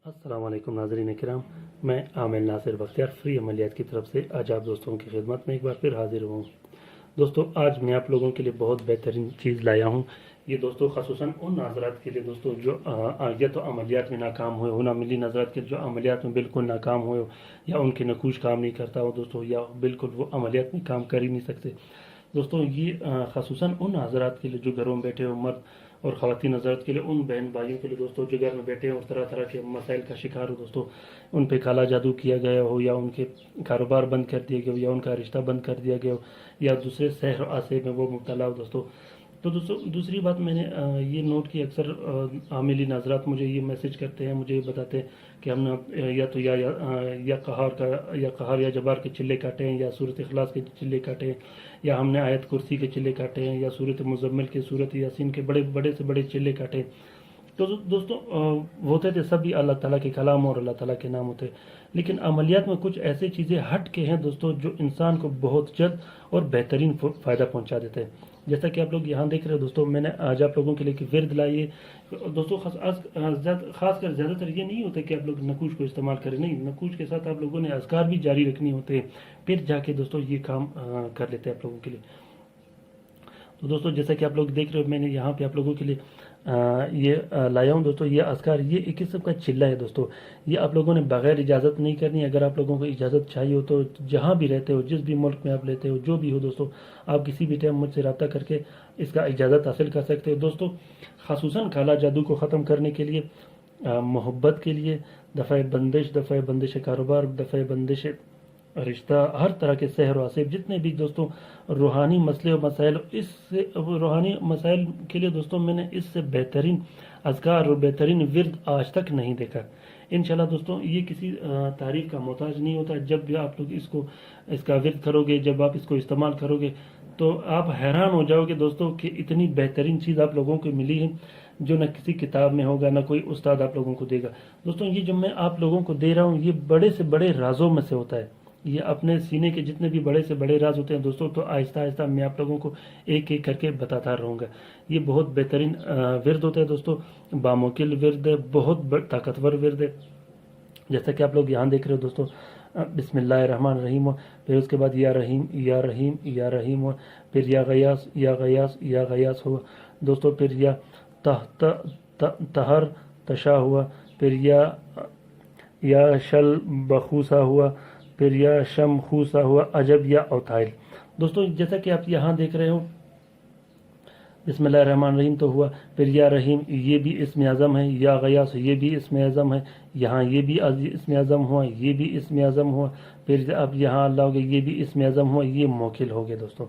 अस्सलाम वालेकुम नाज़रीन किराम, मैं आमिर नासिर बख्तियार फ्री अमलियात की तरफ से आज आप दोस्तों की खिदमत में एक बार फिर हाजिर हूँ। दोस्तों आज मैं आप लोगों के लिए बहुत बेहतरीन चीज़ लाया हूँ। ये दोस्तों ख़ासुसन उन हज़रात के लिए दोस्तों जो या तो अमलियात में नाकाम हुए हो, नामिलीन हज़रात के जो अमलियात में बिल्कुल नाकाम हुए हो, या उनकी नकूश काम नहीं करता हो दोस्तों, या बिल्कुल वो अमलियात में काम कर ही नहीं सकते दोस्तों। ये ख़ासुसन उन हज़रात के लिए जो घरों में बैठे हो, मर्द और ख़वातीन हज़रात के लिए, उन बहन भाइयों के लिए दोस्तों जो घर में बैठे हैं और तरह तरह के मसाइल का शिकार हो दोस्तों, उन पे काला जादू किया गया हो, या उनके कारोबार बंद कर दिए गए हो, या उनका रिश्ता बंद कर दिया गया हो, या दूसरे सहर आसे में वो मुब्तला हो दोस्तों। तो दोस्तों दूसरी बात मैंने ये नोट की, अक्सर आमिलीन हज़रात मुझे ये मैसेज करते हैं, मुझे ये बताते हैं कि हमने या तो या कहर या जबार के चिल्ले काटे हैं, या सूरत इखलास के चिल्ले काटे हैं, या हमने आयत कुर्सी के चिल्ले काटे हैं, या सूरत मुज़म्मिल के, सूरत यासीन के बड़े बड़े से बड़े चिल्ले काटे हैं। तो दोस्तों होते थे सभी अल्लाह ताला के कलाम और अल्लाह ताला के नाम होते, लेकिन अमलियात में कुछ ऐसी चीज़ें हट के हैं दोस्तों जो इंसान को बहुत जल्द और बेहतरीन फ़ायदा पहुंचा देते हैं। जैसा कि आप लोग यहाँ देख रहे हो दोस्तों, मैंने आज आप लोगों के लिए विरद लाई है दोस्तों। खासकर ज़्यादातर ये नहीं होता कि आप लोग नकूश को इस्तेमाल करें, नहीं, नकूश के साथ आप लोगों ने अज़कार भी जारी रखनी होते हैं, फिर जाके दोस्तों ये काम कर लेते हैं आप लोगों के लिए। तो दोस्तों जैसा कि आप लोग देख रहे हो, मैंने यहाँ पे आप लोगों के लिए ये लाया हूँ दोस्तों। ये अज़कार, ये एक किस्म का चिल्ला है दोस्तों। ये आप लोगों ने बगैर इजाज़त नहीं करनी। अगर आप लोगों को इजाज़त चाहिए हो तो जहाँ भी रहते हो, जिस भी मुल्क में आप रहते हो, जो भी हो दोस्तों, आप किसी भी टाइम मुझसे रब्ता करके इसका इजाज़त हासिल कर सकते हो दोस्तों। ख़ासुसन काला जादू को ख़त्म करने के लिए, मोहब्बत के लिए, दफ़ा बंदिश कारोबार, दफ़ा बंदिश रिश्ता, हर तरह के सहर वासिब, जितने भी दोस्तों रूहानी मसले और मसाइल, इससे रूहानी मसाइल के लिए दोस्तों मैंने इससे बेहतरीन अज़कार और बेहतरीन विरद आज तक नहीं देखा। इंशाल्लाह दोस्तों ये किसी तारीफ का मोहताज नहीं होता। जब भी आप लोग इसका विरद करोगे, जब आप इसको इस्तेमाल करोगे, तो आप हैरान हो जाओगे दोस्तों कि इतनी बेहतरीन चीज़ आप लोगों को मिली है जो न किसी किताब में होगा, न कोई उस्ताद आप लोगों को देगा दोस्तों। ये जो मैं आप लोगों को दे रहा हूँ, ये बड़े से बड़े राजों में से होता है। ये अपने सीने के जितने भी बड़े से बड़े राज होते हैं दोस्तों, तो आहिस्ता आहिस्ता मैं आप लोगों को एक एक करके बताता रहूँगा। ये बहुत बेहतरीन विरद होता है दोस्तों, बामुकिल विरद है, बहुत ताकतवर विरद है। जैसा कि आप लोग यहाँ देख रहे हो दोस्तों, बिस्मिल्लाहिर्रहमानिर्रहीम, फिर उसके बाद या रहीम या रहीम या रहीम हुआ, फिर या गयास या गयास या गयास हुआ दोस्तों, फिर या तहर तशा हुआ, फिर या शल बखूसा हुआ, फिर या शम खूसा हुआ, अजब या औताइल दोस्तों। जैसा कि आप यहाँ देख रहे हो, बिस्मिल्लाहिर्रहमानिर्रहीम तो हुआ, फिर या रहीम, ये भी इसमें आज़म है, या गयास, ये भी इसमें आज़म है, यहाँ ये भी इसमें आज़म हुआ, ये भी इसमें आज़म हुआ, फिर अब यहाँ लाओगे, ये भी इसमें आज़म हुआ, ये मोकिल हो गए दोस्तों।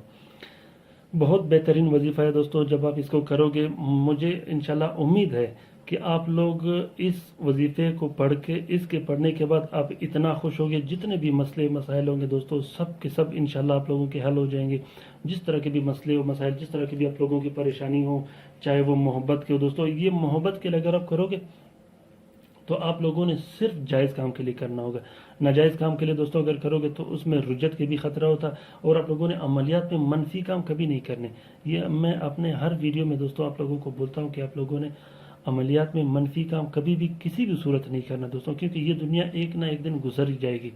बहुत बेहतरीन वजीफ़ा है दोस्तों। जब आप इसको करोगे, मुझे इंशाल्लाह उम्मीद है कि आप लोग इस वजीफ़े को पढ़ के, इसके पढ़ने के बाद आप इतना खुश होंगे, जितने भी मसले मसाइल होंगे दोस्तों, सब के सब इंशाल्लाह आप लोगों के हल हो जाएंगे। जिस तरह के भी मसले और मसाइल, जिस तरह की भी आप लोगों की परेशानी हो, चाहे वो मोहब्बत के हो दोस्तों, ये मोहब्बत के लिए अगर आप करोगे तो आप लोगों ने सिर्फ जायज़ काम के लिए करना होगा। नाजायज़ काम के लिए दोस्तों अगर करोगे तो उसमें रुजत के भी ख़तरा होता, और आप लोगों ने अमलियात में मनफी काम कभी नहीं करने। ये मैं अपने हर वीडियो में दोस्तों आप लोगों को बोलता हूँ कि आप लोगों ने अमलियात में मनफी काम कभी भी किसी भी सूरत नहीं करना दोस्तों, क्योंकि ये दुनिया एक ना एक दिन गुजर ही जाएगी।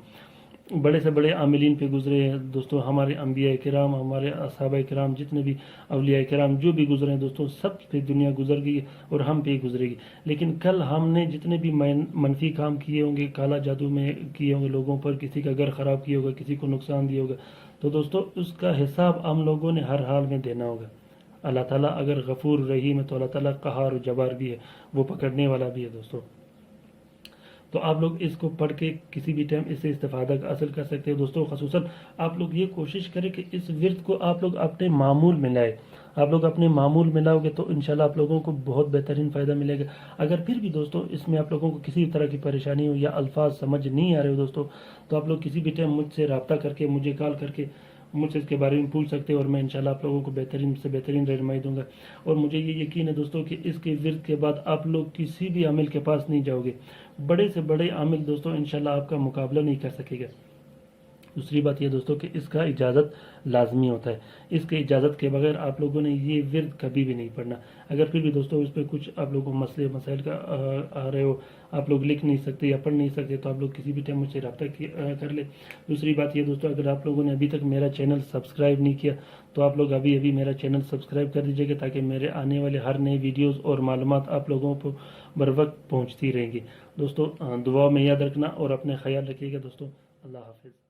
बड़े से बड़े आमिलीन पे गुजरे हैं दोस्तों, हमारे अंबिया किराम, हमारे असहाबा किराम, जितने भी अवलिया किराम जो भी गुजरे हैं दोस्तों, सब पे दुनिया गुजर गई और हम पे ही गुजरेगी। लेकिन कल हमने जितने भी मनफी काम किए होंगे, काला जादू में किए होंगे लोगों पर, किसी का घर ख़राब किया होगा, किसी को नुकसान दिया होगा, तो दोस्तों उसका हिसाब हम लोगों ने हर हाल में देना होगा। अल्लाह ताला अगर गफूर रहीम है तो अल्लाह ताला कहार जबार भी है, वो पकड़ने वाला भी है दोस्तों। तो आप लोग इसको पढ़ के किसी भी टाइम इससे इस्तेफादा हासिल कर सकते हो दोस्तों। ख़ुसूसन आप लोग ये कोशिश करें कि इस विरद को आप लोग अपने मामूल में लाए। आप लोग अपने मामूल में लाओगे तो इंशाल्लाह आप लोगों को बहुत बेहतरीन फ़ायदा मिलेगा। अगर फिर भी दोस्तों इसमें आप लोगों को किसी तरह की परेशानी हो या अल्फाज समझ नहीं आ रहे हो दोस्तों, तो आप लोग किसी भी टाइम मुझसे रब्ता करके, मुझे कॉल करके मुझसे इसके बारे में पूछ सकते हो, और मैं इंशाल्लाह आप लोगों को बेहतरीन से बेहतरीन रहनुमाई दूंगा। और मुझे ये यकीन है दोस्तों कि इसके विरद के बाद आप लोग किसी भी आमिल के पास नहीं जाओगे, बड़े से बड़े आमिल दोस्तों इंशाल्लाह आपका मुकाबला नहीं कर सकेगा। دوسری بات یہ دوستوں کہ اس کا اجازت لازمی ہوتا ہے، اس کے اجازت کے بغیر آپ لوگوں نے یہ ورد کبھی بھی نہیں پڑھنا۔ اگر پھر بھی دوستوں اس پہ کچھ آپ لوگوں کو مسئلے مسائل کا آ رہے ہو، آپ لوگ لکھ نہیں سکتے یا پڑھ نہیں سکتے، تو آپ لوگ کسی بھی ٹائم مجھ سے رابطہ کر لیں۔ دوسری بات یہ دوستوں، اگر آپ لوگوں نے ابھی تک میرا چینل سبسکرائب نہیں کیا تو آپ لوگ ابھی میرا چینل سبسکرائب کر دیجیے گا، تاکہ میرے آنے والے ہر نئے ویڈیوز اور معلومات آپ لوگوں کو بر وقت پہنچتی رہیں گی۔ دوستوں دعا میں یاد رکھنا اور اپنے خیال رکھیے گا دوستوں۔ اللہ حافظ۔